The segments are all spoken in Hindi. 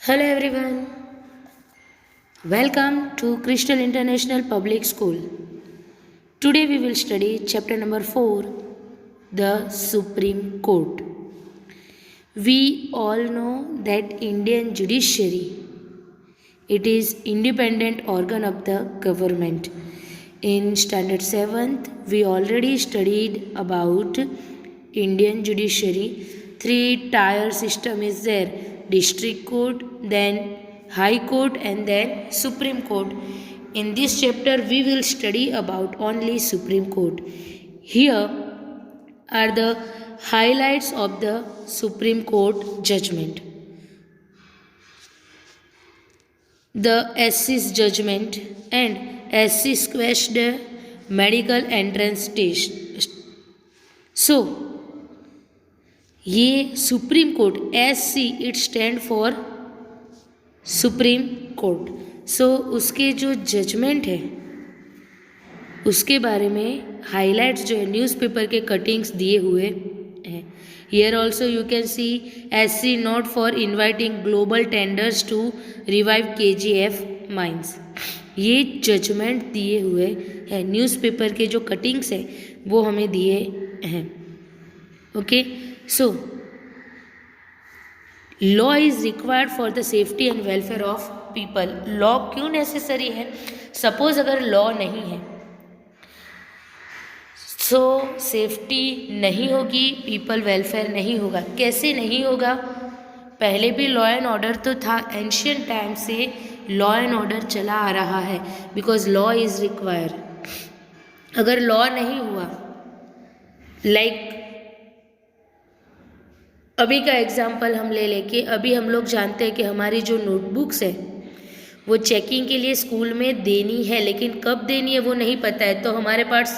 Hello everyone, welcome to Crystal International Public School. Today we will study chapter number 4, the Supreme Court. We all know that Indian judiciary, it is independent organ of the government. In standard 7th we already studied about Indian judiciary. 3-tier system is there: district court, then high court, and then Supreme Court. In this chapter we will study about only Supreme Court. Here are the highlights of the Supreme Court judgment. The SC's judgment and SC squashed the medical entrance test. So ये supreme court SC it stand for supreme court. So उसके जो जजमेंट है उसके बारे में हाइलाइट्स जो है न्यूज़पेपर के कटिंग्स दिए हुए हैं. Here also you can see SC not for inviting global tenders to revive KGF mines. ये जजमेंट दिए हुए हैं. न्यूज़पेपर के जो कटिंग्स है वो हमें दिए हैं. Okay, so law is required for the safety and welfare of people. Law क्यों नेसेसरी है? सपोज अगर लॉ नहीं है सो सेफ्टी नहीं होगी, पीपल वेलफेयर नहीं होगा. कैसे नहीं होगा? पहले भी लॉ एंड ऑर्डर तो था, एंशियंट टाइम से लॉ एंड ऑर्डर चला आ रहा है बिकॉज लॉ इज रिक्वायर्ड. अगर लॉ नहीं हुआ, लाइक अभी का एग्जाम्पल हम ले लेके, अभी हम लोग जानते हैं कि हमारी जो नोटबुक्स है वो चेकिंग के लिए स्कूल में देनी है, लेकिन कब देनी है वो नहीं पता है. तो हमारे पास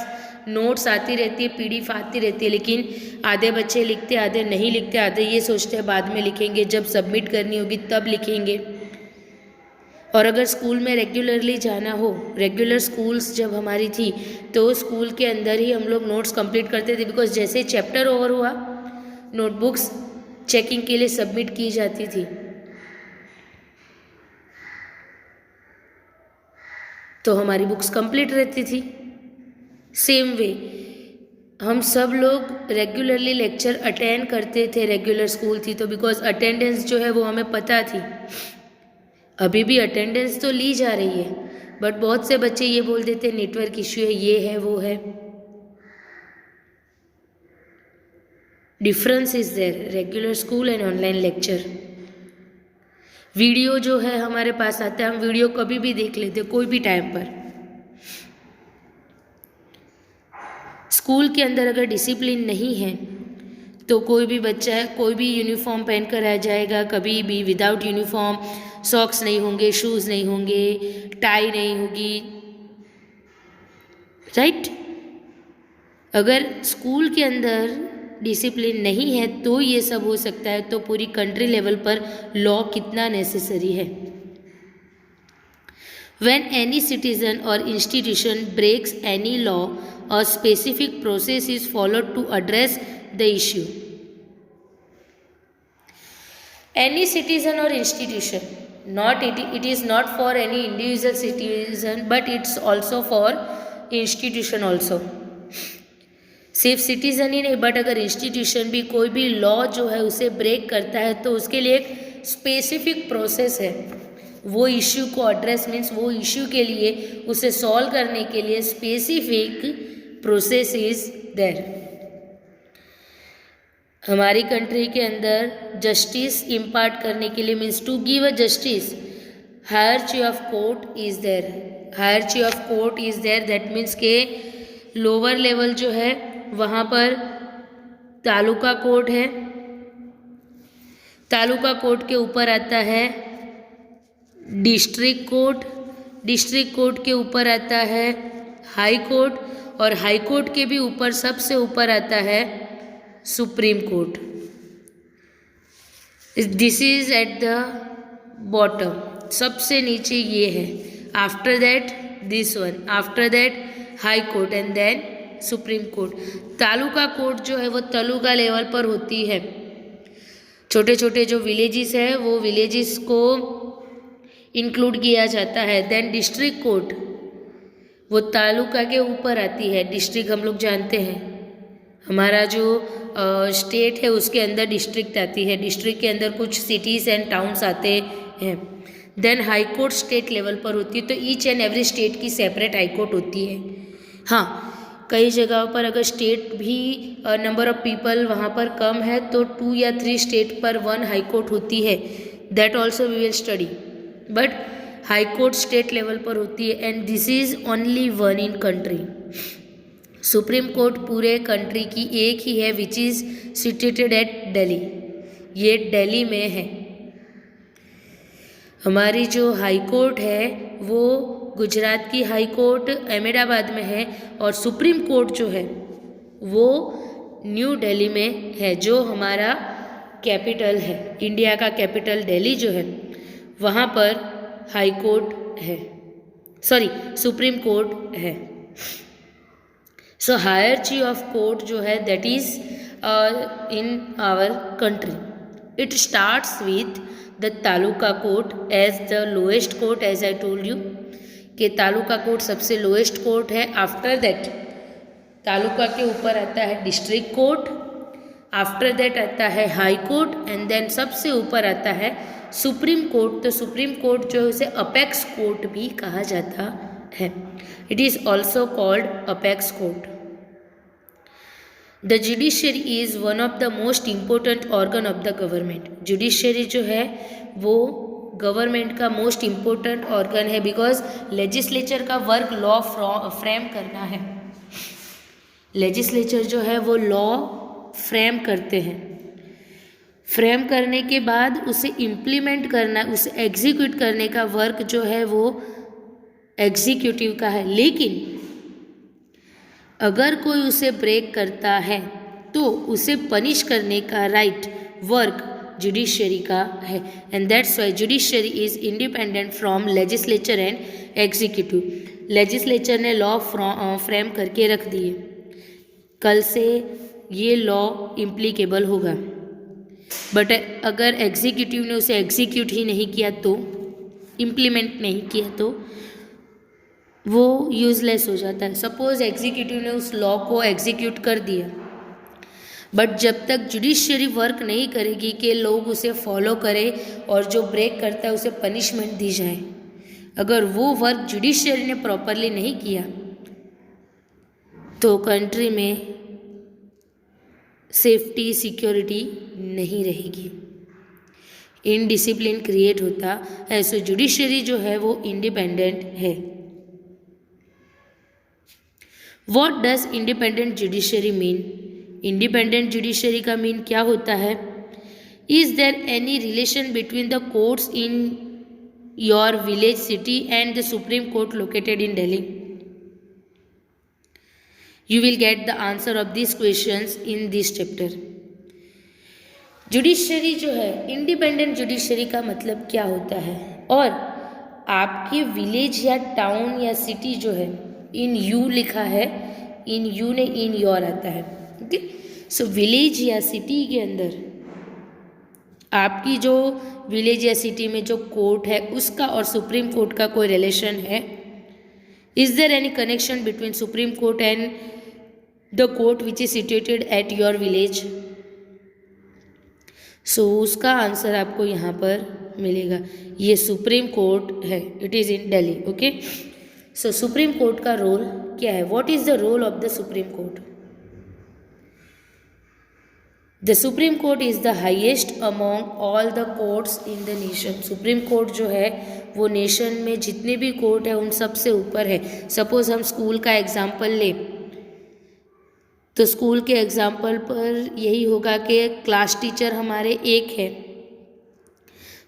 नोट्स आती रहती है, PDF आती रहती है, लेकिन आधे बच्चे लिखते, आधे नहीं लिखते, आधे ये सोचते हैं बाद में लिखेंगे, जब सबमिट करनी होगी तब लिखेंगे. और अगर स्कूल में रेगुलरली जाना हो, रेगुलर स्कूल्स जब हमारी थी तो स्कूल के अंदर ही हम लोग नोट्स कंप्लीट करते थे, बिकॉज जैसे चैप्टर ओवर हुआ नोटबुक्स चेकिंग के लिए सबमिट की जाती थी. तो हमारी बुक्स कंप्लीट रहती थी. सेम वे हम सब लोग रेगुलरली लेक्चर अटेंड करते थे, रेगुलर स्कूल थी तो, बिकॉज अटेंडेंस जो है वो हमें पता थी. अभी भी अटेंडेंस तो ली जा रही है, बट बहुत से बच्चे ये बोल देते नेटवर्क इश्यू है, ये है वो है. Difference is there, regular school and online lecture. Video जो है हमारे पास आता है, हम वीडियो कभी भी देख लेते कोई भी टाइम पर. स्कूल के अंदर अगर डिसिप्लिन नहीं है तो कोई भी बच्चा है, कोई भी यूनिफॉर्म पहन कर आ जाएगा, कभी भी विदाउट यूनिफॉर्म, सॉक्स नहीं होंगे, शूज़ नहीं होंगे, टाई नहीं होगी, राइट. अगर स्कूल के अंदर डिसिप्लिन नहीं है तो ये सब हो सकता है. तो पूरी कंट्री लेवल पर लॉ कितना नेसेसरी है. When any citizen or institution breaks any law, a specific process is followed to address the issue. Any citizen or institution, not it is not for any individual citizen but it's also for institution also. सिर्फ सिटीज़न ही नहीं बट अगर इंस्टीट्यूशन भी कोई भी लॉ जो है उसे ब्रेक करता है तो उसके लिए एक स्पेसिफिक प्रोसेस है. वो इश्यू को एड्रेस मीन्स वो इश्यू के लिए, उसे सॉल्व करने के लिए स्पेसिफिक प्रोसेस इज देयर. हमारी कंट्री के अंदर जस्टिस इम्पार्ट करने के लिए means to give a justice, hierarchy of court is there. Hierarchy of court is there, that means के लोअर लेवल जो है वहाँ पर तालुका कोर्ट है, तालुका कोर्ट के ऊपर आता है डिस्ट्रिक्ट कोर्ट, डिस्ट्रिक्ट कोर्ट के ऊपर आता है हाई कोर्ट, और हाई कोर्ट के भी ऊपर सबसे ऊपर आता है supreme court. This is at the bottom, सबसे नीचे ये है. After that this one, after that high court and then supreme court. Taluka court जो है वो तालुका लेवल पर होती है. छोटे छोटे जो विलेजेस है वो विलेजेस को इंक्लूड किया जाता है। देन डिस्ट्रिक्ट कोर्ट वो तालुका के ऊपर आती है। डिस्ट्रिक्ट हम लोग जानते हैं, हमारा जो स्टेट है उसके अंदर डिस्ट्रिक्ट आती है। डिस्ट्रिक्ट के अंदर कुछ सिटीज़ एंड टाउन्स आते हैं। Then high court state level पर होती है, तो ईच एंड एवरी स्टेट की सेपरेट हाई कोर्ट होती है। हाँ, कई जगहों पर अगर स्टेट भी नंबर ऑफ पीपल वहाँ पर कम है तो 2 या 3 स्टेट पर 1 हाई कोर्ट होती है। That also we will study, but high court state level पर होती है and this is only one in country. Supreme court पूरे कंट्री की एक ही है which is situated at Delhi, ये दिल्ली में है। हमारी जो हाई कोर्ट है वो गुजरात की हाई कोर्ट अहमदाबाद में है और सुप्रीम कोर्ट जो है वो न्यू दिल्ली में है, जो हमारा कैपिटल है। इंडिया का कैपिटल दिल्ली जो है वहाँ पर हाई कोर्ट है, सॉरी सुप्रीम कोर्ट है। सो हायरची ऑफ कोर्ट जो है that is in our country. It starts with the taluka court as the lowest court, as I told you कि तालुका कोर्ट सबसे लोएस्ट कोर्ट है। आफ्टर दैट तालुका के ऊपर आता है डिस्ट्रिक्ट कोर्ट, आफ्टर दैट आता है हाई कोर्ट एंड देन सबसे ऊपर आता है सुप्रीम कोर्ट। तो सुप्रीम कोर्ट जो है उसे अपेक्स कोर्ट भी कहा जाता है। It is also called apex court. The judiciary is one of the most important organ of the government. Judiciary जो है वो गवर्नमेंट का मोस्ट इम्पोर्टेंट ऑर्गन है, बिकॉज लेजिस्लेचर का वर्क लॉ फ्रेम करना है। लेजिस्लेचर जो है वो लॉ फ्रेम करते हैं, फ्रेम करने के बाद उसे इम्प्लीमेंट करना, उसे एग्जीक्यूट करने का वर्क जो है वो एग्जीक्यूटिव का है। लेकिन अगर कोई उसे ब्रेक करता है तो उसे पनिश करने का राइट वर्क जुडिशरी का है। And that's why judiciary is independent from legislature and executive. Legislature ने लॉ फ्रेम करके रख दिए, कल से ये लॉ इम्प्लीकेबल होगा, बट अगर एग्जीक्यूटिव ने उसे एग्जीक्यूट ही नहीं किया तो, इम्प्लीमेंट नहीं किया तो वो यूज़लेस हो जाता है। सपोज़ एग्जीक्यूटिव ने उस लॉ को एग्जीक्यूट कर दिया, बट जब तक जुडिशरी वर्क नहीं करेगी कि लोग उसे फॉलो करें और जो ब्रेक करता है उसे पनिशमेंट दी जाए, अगर वो वर्क जुडिशरी ने प्रॉपरली नहीं किया तो कंट्री में सेफ्टी सिक्योरिटी नहीं रहेगी, इनडिसिप्लिन क्रिएट होता है। सो जुडिशरी जो है वो इंडिपेंडेंट है। What does independent judiciary mean? Independent judiciary का मीन क्या होता है? Is there any relation between the courts in your village city and the supreme court located in Delhi? You will get the answer of these questions in this chapter. Judiciary जो है, इंडिपेंडेंट जुडिशरी का मतलब क्या होता है, और आपके विलेज या टाउन या सिटी जो है, इन यू लिखा है, इन यू ने इन योर आता है। ओके, सो विलेज या सिटी के अंदर आपकी जो विलेज या सिटी में जो कोर्ट है उसका और सुप्रीम कोर्ट का कोई रिलेशन है? Is there any connection between supreme court and the court which is situated at your village? So उसका आंसर आपको यहाँ पर मिलेगा, ये सुप्रीम कोर्ट है, it is in Delhi. Okay, so supreme court का रोल क्या है? What is the role of the supreme court? The supreme court is the highest among all the courts in the nation. Supreme court जो है वो नेशन में जितने भी कोर्ट है उन सबसे ऊपर है। सपोज हम स्कूल का एग्जाम्पल लें तो स्कूल के एग्जाम्पल पर यही होगा कि क्लास टीचर हमारे एक है।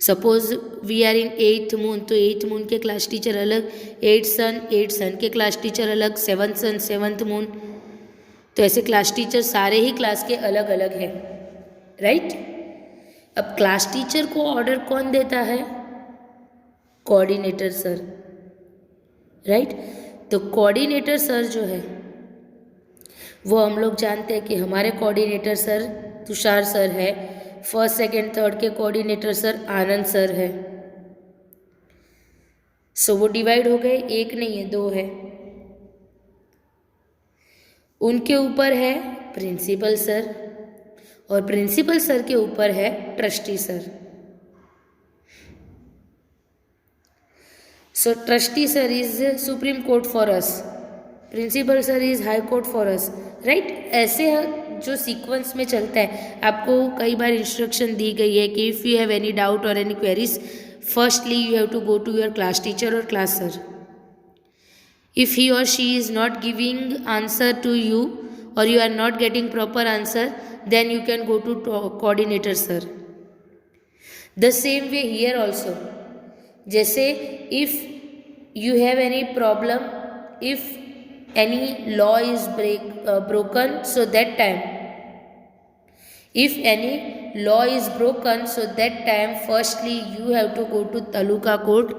Suppose we are in 8th moon, तो 8th मून के क्लास टीचर अलग, 8th सन के क्लास टीचर अलग, 7th सन 7th मून, तो ऐसे क्लास टीचर सारे ही क्लास के अलग अलग हैं, राइट? अब क्लास टीचर को ऑर्डर कौन देता है? Coordinator sir, right? तो कोऑर्डिनेटर सर जो है वो हम लोग जानते हैं कि हमारे कोऑर्डिनेटर सर तुषार सर है फर्स्ट सेकंड थर्ड के कोऑर्डिनेटर सर आनंद सर है। सो वो डिवाइड हो गए, एक नहीं है दो है। उनके ऊपर है प्रिंसिपल सर और प्रिंसिपल सर के ऊपर है trustee sir. So trustee sir is supreme court for us, principal sir is high court for us, right. ऐसे जो सीक्वेंस में चलता है, आपको कई बार इंस्ट्रक्शन दी गई है कि if you have any doubt और any queries, firstly you have to go to your class teacher और class sir. If he or she is not giving answer to you or you are not getting proper answer, then you can go to coordinator sir. The same way here also. जैसे if you have any problem, if any law is broken, so that time, if any law is broken, so that time firstly you have to go to taluka court.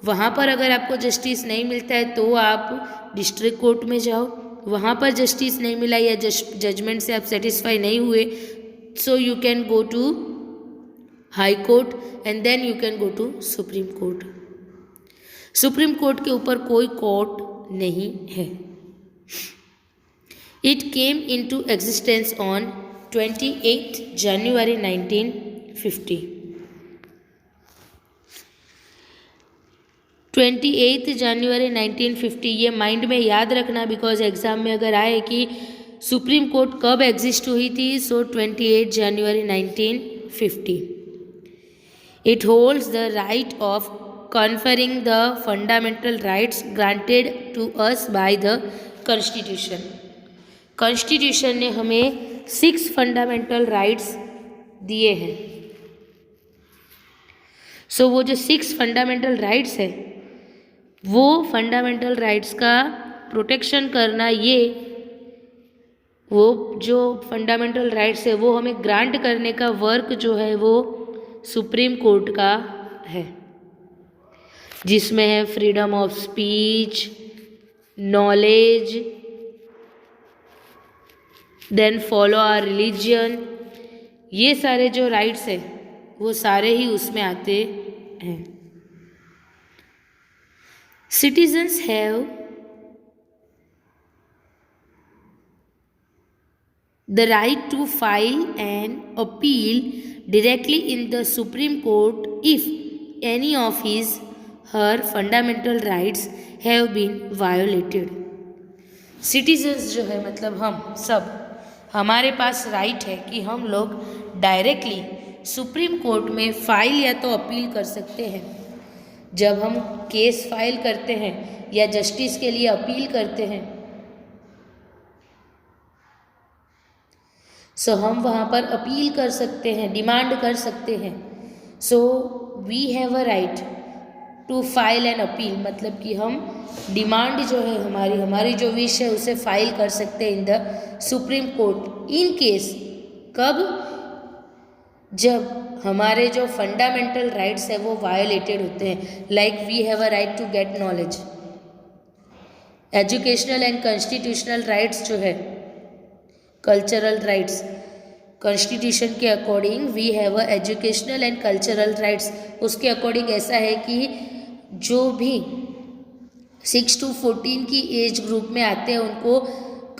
वहाँ पर अगर आपको जस्टिस नहीं मिलता है तो आप डिस्ट्रिक्ट कोर्ट में जाओ। वहाँ पर जस्टिस नहीं मिला या जजमेंट से आप सेटिस्फाई नहीं हुए, so you can go to high court and then you can go to supreme court. Supreme court के ऊपर कोई कोर्ट नहीं है। It came into existence on 28 January 1950। 28 January 1950, ये माइंड में याद रखना, बिकॉज एग्ज़ाम में अगर आए कि सुप्रीम कोर्ट कब एग्जिस्ट हुई थी, so 28 January 1950। It holds the right of conferring the fundamental rights granted to us by the constitution. Constitution ने हमें 6 फंडामेंटल राइट्स दिए हैं। सो वो जो 6 फंडामेंटल राइट्स है, वो फंडामेंटल राइट्स का प्रोटेक्शन करना, ये वो जो फंडामेंटल राइट्स है वो हमें ग्रांट करने का वर्क जो है वो सुप्रीम कोर्ट का है, जिसमें है freedom of speech, knowledge, then follow our religion, ये सारे जो राइट्स हैं वो सारे ही उसमें आते हैं। Citizens have the right to file an appeal directly in the Supreme Court if any of her fundamental rights have been violated. Citizens जो है मतलब हम सब, हमारे पास राइट है कि हम लोग डायरेक्टली सुप्रीम कोर्ट में फाइल या तो अपील कर सकते हैं। जब हम केस फाइल करते हैं या जस्टिस के लिए अपील करते हैं, सो हम वहाँ पर अपील कर सकते हैं, डिमांड कर सकते हैं। So we have a right to file an appeal, मतलब कि हम डिमांड जो है हमारी जो विश है उसे फाइल कर सकते हैं इन the supreme court. In case कब, जब हमारे जो फंडामेंटल राइट्स है वो वायोलेटेड होते हैं। Like we have a right to get knowledge, educational and constitutional rights जो है, कल्चरल राइट्स, कॉन्स्टिट्यूशन के according we have a educational and cultural rights. उसके अकॉर्डिंग ऐसा है कि जो भी 6 to 14 की एज ग्रुप में आते हैं उनको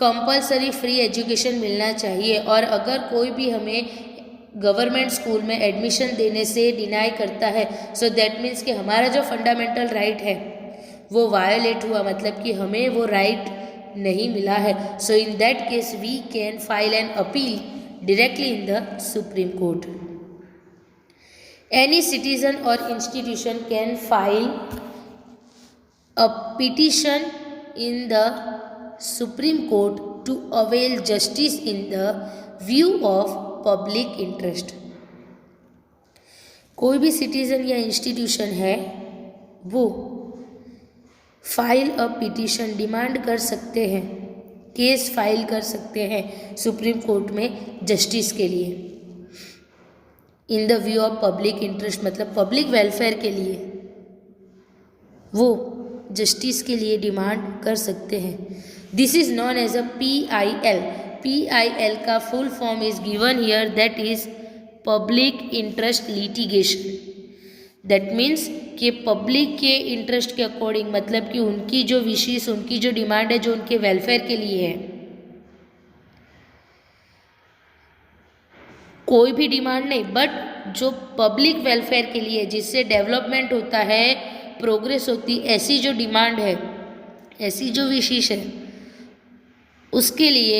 कंपलसरी फ्री एजुकेशन मिलना चाहिए। और अगर कोई भी हमें गवर्नमेंट स्कूल में एडमिशन देने से डिनाई करता है, सो दैट मीन्स कि हमारा जो फंडामेंटल राइट है वो वायोलेट हुआ, मतलब कि हमें वो राइट नहीं मिला है। So in that case we can file an appeal directly in the supreme Court. Any citizen or institution can file a petition in the supreme Court to avail justice in the view of public interest. कोई भी सिटीजन या इंस्टीट्यूशन है वो फाइल अ पिटिशन, डिमांड कर सकते हैं, केस फाइल कर सकते हैं सुप्रीम कोर्ट में जस्टिस के लिए, इन the view of public interest, मतलब पब्लिक वेलफेयर के लिए वो जस्टिस के लिए डिमांड कर सकते हैं। This is known as a PIL। PIL का full form is given here, that is public interest litigation. That means कि पब्लिक के इंटरेस्ट के अकॉर्डिंग, मतलब कि उनकी जो विशेष, उनकी जो डिमांड है जो उनके वेलफेयर के लिए है, कोई भी डिमांड नहीं, बट जो पब्लिक वेलफेयर के लिए, जिससे डेवलपमेंट होता है, प्रोग्रेस होती, ऐसी जो डिमांड है, ऐसी जो विशेष है, उसके लिए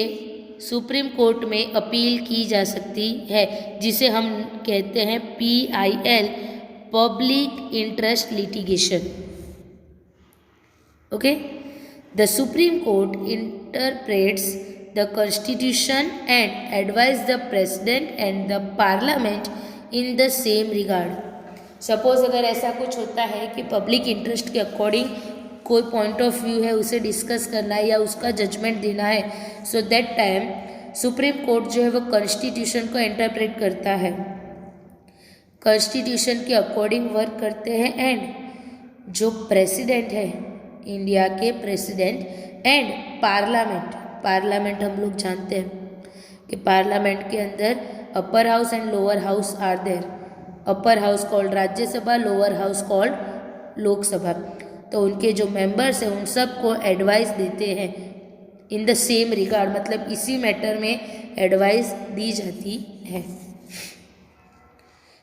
सुप्रीम कोर्ट में अपील की जा सकती है, जिसे हम कहते हैं PIL, public interest litigation. Okay, the supreme court interprets the constitution and advise the president and the parliament in the same regard। Suppose अगर ऐसा कुछ होता है कि पब्लिक इंटरेस्ट के अकॉर्डिंग कोई पॉइंट ऑफ व्यू है, उसे डिस्कस करना है या उसका जजमेंट देना है, so that time supreme court जो है वो कॉन्स्टिट्यूशन को इंटरप्रेट करता है, कॉन्स्टिट्यूशन के अकॉर्डिंग वर्क करते हैं, एंड जो प्रेसिडेंट है, इंडिया के प्रेसिडेंट, एंड पार्लियामेंट हम लोग जानते हैं कि पार्लियामेंट के अंदर upper house and lower house are there. Upper house called Rajya Sabha, lower house called Lok Sabha. तो उनके जो मेंबर्स हैं उन सब को एडवाइस देते हैं इन द सेम रिगार्ड, मतलब इसी मैटर में एडवाइस दी जाती है।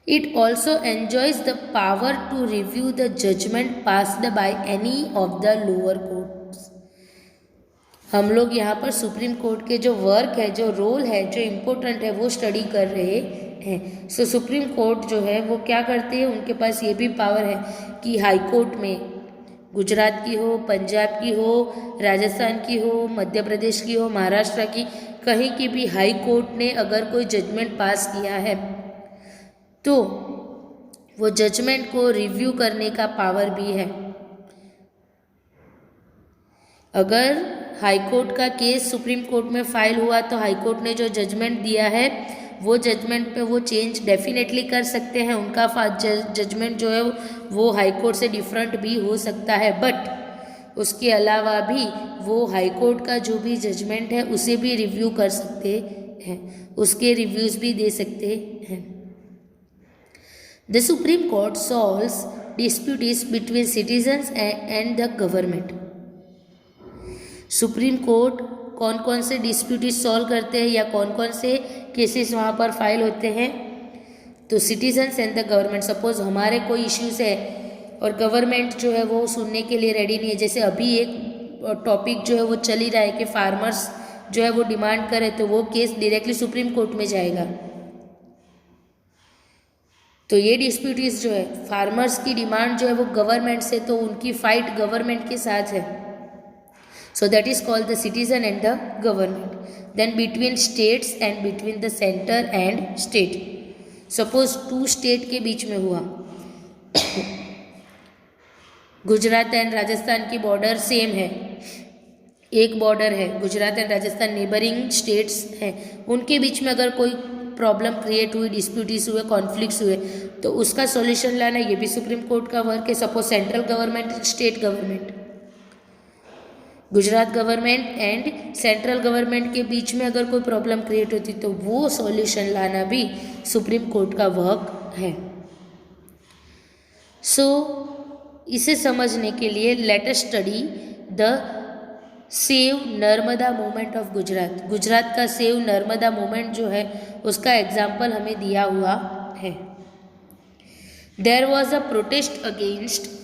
It also enjoys the power to review the judgement passed by any of the lower courts. हम लोग यहाँ पर सुप्रीम कोर्ट के जो वर्क है, जो रोल है, जो इम्पोर्टेंट है, वो स्टडी कर रहे हैं। सो सुप्रीम कोर्ट जो है वो क्या करते हैं, उनके पास ये भी पावर है कि हाई कोर्ट में गुजरात की हो, पंजाब की हो, राजस्थान की हो, मध्य प्रदेश की हो, महाराष्ट्र की, कहीं की भी हाई कोर्ट ने अगर कोई जजमेंट पास किया है तो वो जजमेंट को रिव्यू करने का पावर भी है। अगर हाई कोर्ट का केस सुप्रीम कोर्ट में फाइल हुआ तो हाई कोर्ट ने जो जजमेंट दिया है वो जजमेंट पे वो चेंज डेफिनेटली कर सकते हैं। उनका जजमेंट जो है वो हाई कोर्ट से डिफरेंट भी हो सकता है, बट उसके अलावा भी वो हाई कोर्ट का जो भी जजमेंट है उसे भी रिव्यू कर सकते हैं, उसके रिव्यूज़ भी दे सकते हैं। The supreme court solves disputes between citizens and the government. Supreme court कौन कौन से डिस्प्यूट्स सॉल्व करते हैं या कौन कौन से केसेस वहाँ पर फाइल होते हैं, तो citizens and the government. Suppose हमारे कोई इश्यूज है और गवर्नमेंट जो है वो सुनने के लिए रेडी नहीं है, जैसे अभी एक टॉपिक जो है वो चल ही रहा है कि फार्मर्स जो है वो डिमांड करे, तो वो केस डायरेक्टली सुप्रीम कोर्ट में जाएगा। तो ये डिस्प्यूट्स जो है, फार्मर्स की डिमांड जो है वो गवर्नमेंट से, तो उनकी फाइट गवर्नमेंट के साथ है। So that is called the citizen and the government. Then between states and between the center and state. Suppose two state के बीच में हुआ, गुजरात एंड राजस्थान की बॉर्डर सेम है, एक बॉर्डर है, Gujarat and Rajasthan neighbouring states हैं, उनके बीच में अगर कोई प्रॉब्लम क्रिएट हुई, डिस्प्यूट्स हुए, कॉन्फ्लिक्ट्स हुए, तो उसका सॉल्यूशन लाना ये भी सुप्रीम कोर्ट का वर्क है। Suppose central government and state government, Gujarat government and central government के बीच में अगर कोई प्रॉब्लम क्रिएट होती तो वो सॉल्यूशन लाना भी सुप्रीम कोर्ट का वर्क है। सो इसे समझने के लिए let us study the save Narmada movement of Gujarat. Gujarat का सेव नर्मदा मूवमेंट जो है उसका एग्जाम्पल हमें दिया हुआ है। There was a protest against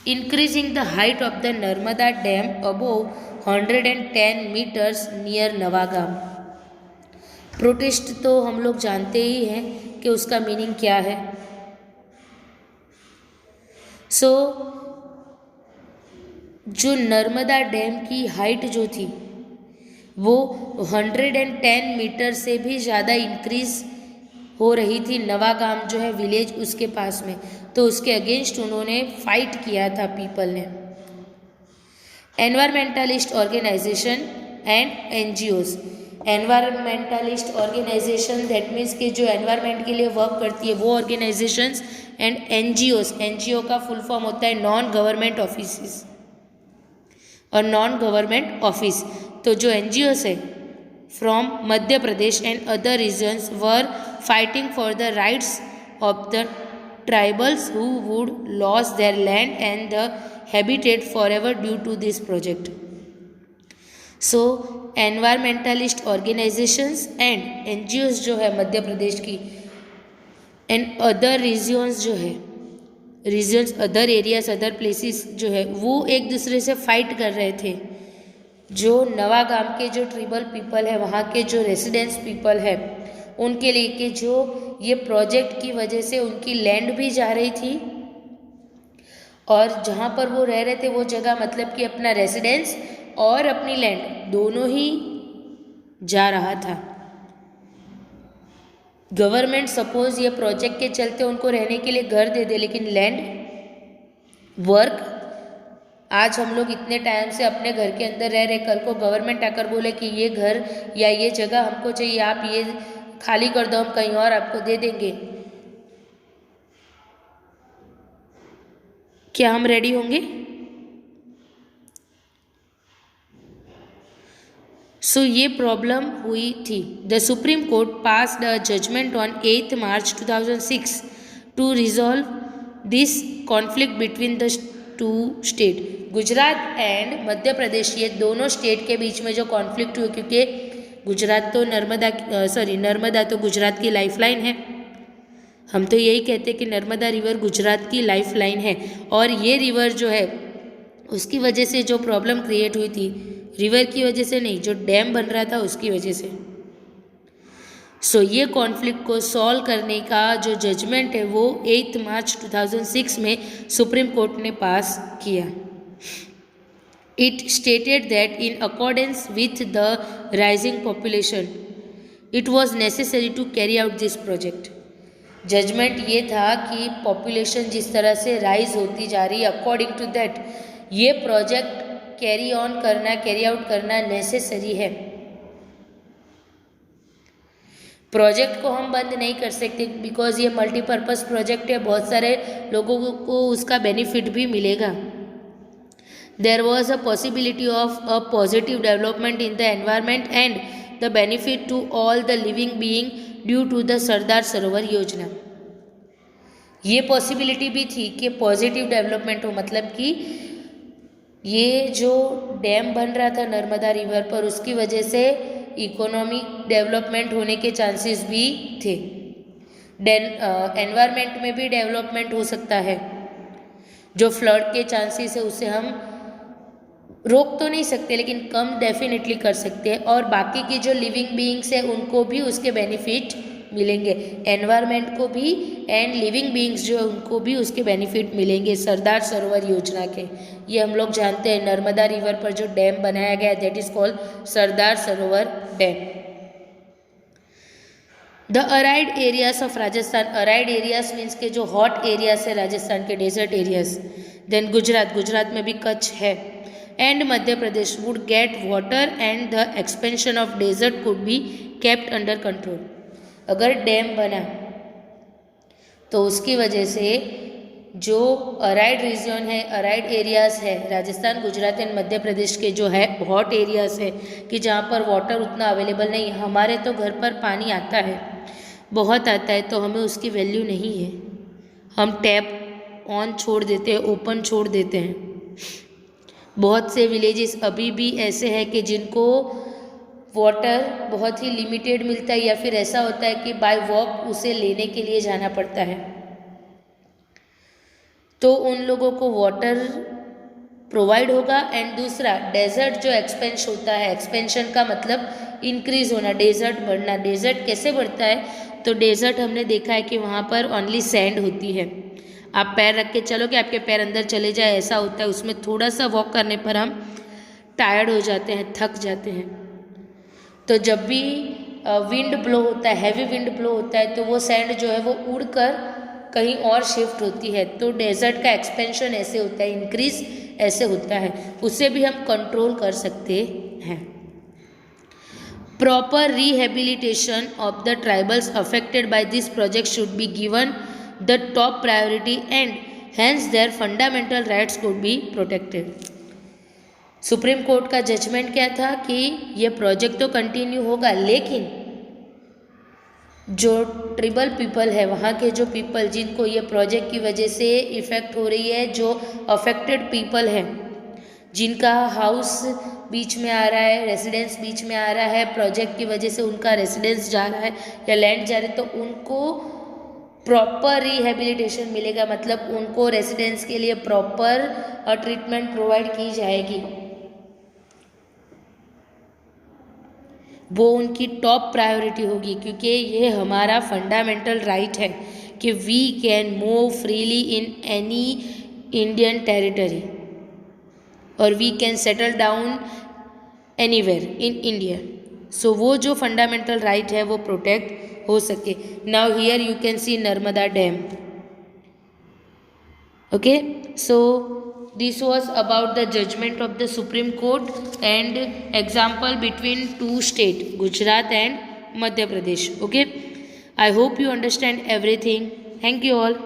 increasing the height of the Narmada Dam above 110 meters near Navagam. Protest तो हम लोग जानते ही हैं कि उसका मीनिंग क्या है। सो जो नर्मदा डैम की हाइट जो थी वो 110 मीटर से भी ज़्यादा इंक्रीज हो रही थी, नवागाम जो है विलेज उसके पास में, तो उसके अगेंस्ट उन्होंने फाइट किया था पीपल ने। Environmentalist organisation and NGOs. Environmentalist organisation that means कि जो एनवायरमेंट के लिए वर्क करती है वो ऑर्गेनाइजेशंस, एंड एनजीओज, एनजीओ का फुल फॉर्म होता है नॉन गवर्नमेंट ऑफिस और नॉन गवर्नमेंट ऑफिस। तो जो एनजीओज है from Madhya Pradesh and other regions were fighting for the rights of the tribals who would lose their land and the habitat forever due to this project. So environmentalist organizations and NGOs जो है मध्य प्रदेश की एंड अदर रीजन्स जो है regions other areas other places जो है वो एक दूसरे से फाइट कर रहे थे. जो नवागाम के जो ट्रिबल पीपल है वहाँ के जो रेसिडेंट्स पीपल है उनके लिए कि जो ये प्रोजेक्ट की वजह से उनकी लैंड भी जा रही थी और जहाँ पर वो रह रहे थे वो जगह मतलब कि अपना रेसिडेंस और अपनी लैंड दोनों ही जा रहा था. गवर्नमेंट सपोज ये प्रोजेक्ट के चलते उनको रहने के लिए घर दे दे, लेकिन लैंड वर्क आज हम लोग इतने टाइम से अपने घर के अंदर रह रहे, कल को गवर्नमेंट आकर बोले कि ये घर या ये जगह हमको चाहिए, आप ये खाली कर दो, हम कहीं और आपको दे देंगे, क्या हम रेडी होंगे? सो ये प्रॉब्लम हुई थी. The supreme Court passed a judgment on 8 March 2006 to resolve this conflict between the two state. Gujarat and Madhya Pradesh ये दोनों स्टेट के बीच में जो कॉन्फ्लिक्ट हुई, क्योंकि गुजरात तो नर्मदा तो गुजरात की लाइफलाइन है. हम तो यही कहते हैं कि नर्मदा रिवर गुजरात की लाइफलाइन है और ये रिवर जो है उसकी वजह से जो प्रॉब्लम क्रिएट हुई थी, रिवर की वजह से नहीं, जो डैम बन रहा था उसकी वजह से. सो ये कॉन्फ्लिक्ट को सॉल्व करने का जो जजमेंट है वो 8 मार्च 2006 में सुप्रीम कोर्ट ने पास किया. It stated that in accordance with the rising population it was necessary to carry out this project. Judgement ये था कि पॉपुलेशन जिस तरह से राइज होती जा रही है, अकॉर्डिंग टू दैट ये प्रोजेक्ट कैरी आउट करना नेसेसरी है. प्रोजेक्ट को हम बंद नहीं कर सकते बिकॉज ये मल्टीपर्पज़ प्रोजेक्ट है, बहुत सारे लोगों को उसका बेनिफिट भी मिलेगा. There was a possibility of a positive development in the environment and the benefit to all the living being due to the Sardar Sarovar Yojana. ये पॉसिबिलिटी भी थी कि पॉजिटिव डेवलपमेंट हो, मतलब कि ये जो डैम बन रहा था नर्मदा रिवर पर उसकी वजह से इकोनॉमिक डेवलपमेंट होने के चांसेस भी थे. एनवायरनमेंट में भी डेवलपमेंट हो सकता है. जो फ्लड के चांसेस है उसे हम रोक तो नहीं सकते लेकिन कम डेफिनेटली कर सकते हैं और बाकी की जो लिविंग बीइंग्स है उनको भी उसके बेनिफिट मिलेंगे. एनवायरनमेंट को भी एंड लिविंग बीइंग्स जो है उनको भी उसके बेनिफिट मिलेंगे सरदार सरोवर योजना के. ये हम लोग जानते हैं नर्मदा रिवर पर जो डैम बनाया गया that is called Sardar Sarovar dam. The aired areas of Rajasthan. Aired areas means के जो हॉट एरियाज है राजस्थान के, डेजर्ट एरियाज. देन गुजरात में भी कच्छ है and Madhya Pradesh would get water and the expansion of desert could be kept under control. अगर डैम बना तो उसकी वजह से जो अराइड रीजन है, अराइड एरियाज़ है राजस्थान, गुजरात एंड मध्य प्रदेश के जो है हॉट एरियाज़ है कि जहाँ पर वाटर उतना अवेलेबल नहीं. हमारे तो घर पर पानी आता है, बहुत आता है, तो हमें उसकी वैल्यू नहीं है. हम टैप ऑन छोड़ देते हैं, ओपन छोड़ देते हैं. बहुत से विलेजेस अभी भी ऐसे हैं कि जिनको वाटर बहुत ही लिमिटेड मिलता है या फिर ऐसा होता है कि बाय वॉक उसे लेने के लिए जाना पड़ता है. तो उन लोगों को वाटर प्रोवाइड होगा. एंड दूसरा डेजर्ट जो एक्सपेंशन होता है, एक्सपेंशन का मतलब इंक्रीज होना, डेजर्ट बढ़ना. डेजर्ट कैसे बढ़ता है? तो डेजर्ट हमने देखा है कि वहाँ पर ओनली सैंड होती है. आप पैर रख के चलो कि आपके पैर अंदर चले जाए, ऐसा होता है. उसमें थोड़ा सा वॉक करने पर हम टायर्ड हो जाते हैं, थक जाते हैं. तो जब भी विंड ब्लो होता है, हैवी विंड ब्लो होता है, तो वो सैंड जो है वो उड़कर कहीं और शिफ्ट होती है. तो डेजर्ट का एक्सपेंशन ऐसे होता है, इंक्रीज ऐसे होता है. उसे भी हम कंट्रोल कर सकते हैं. Proper rehabilitation of the tribals affected by this project should be given the top priority and hence their fundamental rights could be protected. Supreme court का जजमेंट क्या था कि ये प्रोजेक्ट तो कंटिन्यू होगा, लेकिन जो ट्रिबल पीपल है, वहाँ के जो पीपल जिनको ये प्रोजेक्ट की वजह से इफ़ेक्ट हो रही है, जो अफेक्टेड पीपल है, जिनका हाउस बीच में आ रहा है, रेसिडेंस बीच में आ रहा है, प्रोजेक्ट की वजह से उनका रेसिडेंस जा रहा है या लैंड जा रहा है, तो उनको प्रॉपर रिहेबिलिटेशन मिलेगा, मतलब उनको रेसिडेंस के लिए प्रॉपर ट्रीटमेंट प्रोवाइड की जाएगी। वो उनकी टॉप प्रायोरिटी होगी, क्योंकि ये हमारा फंडामेंटल राइट है कि we can move freely in any Indian territory और we can settle down anywhere in India. So वो जो फंडामेंटल राइट है वो प्रोटेक्ट हो सके। Now here you can see Narmada dam. Okay, so this was about the judgment of the Supreme Court and example between two states, Gujarat and Madhya Pradesh. Okay, I hope you understand everything. Thank you all.